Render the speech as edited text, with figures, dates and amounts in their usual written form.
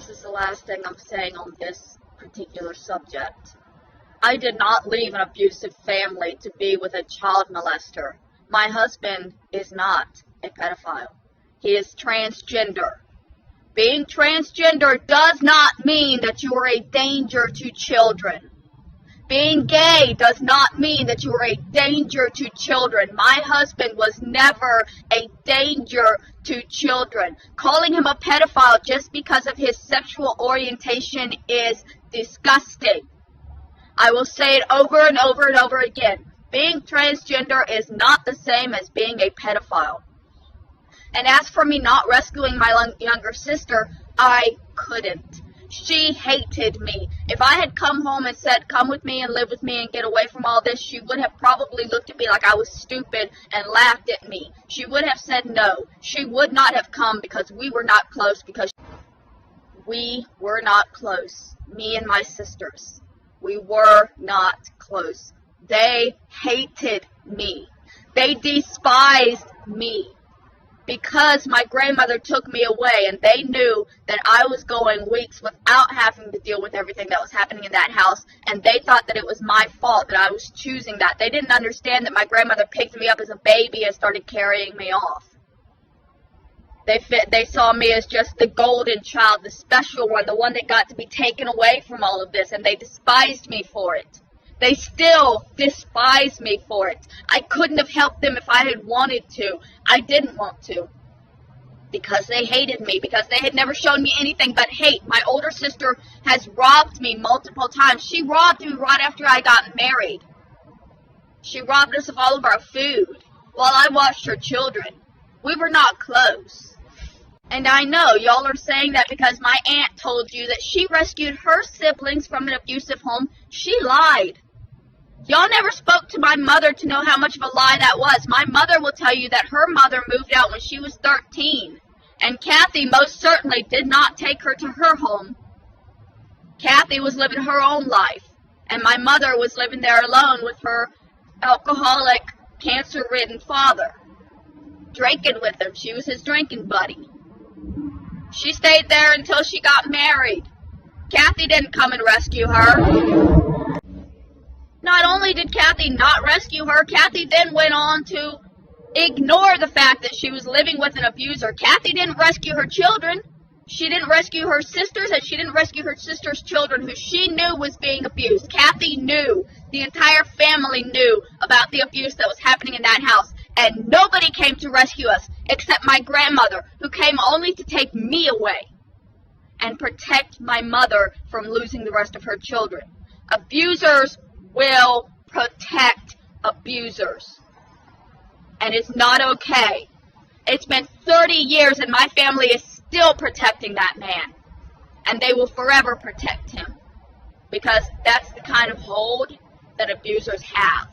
this is the last thing I'm saying on this particular subject. I did not leave an abusive family to be with a child molester. My husband is not a pedophile. He is transgender. Being transgender does not mean that you are a danger to children. Being gay does not mean that you are a danger to children. My husband was never a danger to children. Calling him a pedophile just because of his sexual orientation is disgusting. I will say it over and over and over again. Being transgender is not the same as being a pedophile. And as for me not rescuing my younger sister, I couldn't. She hated me. If I had come home and said, come with me and live with me and get away from all this, she would have probably looked at me like I was stupid and laughed at me. She would have said no. She would not have come because we were not close, me and my sisters. We were not close. They hated me. They despised me. Because my grandmother took me away and they knew that I was going weeks without having to deal with everything that was happening in that house, and they thought that it was my fault that I was choosing that. They didn't understand that my grandmother picked me up as a baby and started carrying me off. They saw me as just the golden child, the special one, the one that got to be taken away from all of this, and they despised me for it. They still despise me for it. I couldn't have helped them if I had wanted to. I didn't want to. Because they hated me. Because they had never shown me anything but hate. My older sister has robbed me multiple times. She robbed me right after I got married. She robbed us of all of our food while I watched her children. We were not close. And I know y'all are saying that because my aunt told you that she rescued her siblings from an abusive home. She lied. Y'all never spoke to my mother to know how much of a lie that was. My mother will tell you that her mother moved out when she was 13. And Kathy most certainly did not take her to her home. Kathy was living her own life. And my mother was living there alone with her alcoholic, cancer-ridden father. Drinking with him. She was his drinking buddy. She stayed there until she got married. Kathy didn't come and rescue her. Not only did Kathy not rescue her, Kathy then went on to ignore the fact that she was living with an abuser. Kathy didn't rescue her children. She didn't rescue her sisters, and she didn't rescue her sister's children, who she knew was being abused. Kathy knew. The entire family knew about the abuse that was happening in that house. And nobody came to rescue us except my grandmother, who came only to take me away and protect my mother from losing the rest of her children. Abusers will protect abusers. And it's not okay. It's been 30 years and my family is still protecting that man. And they will forever protect him. Because that's the kind of hold that abusers have.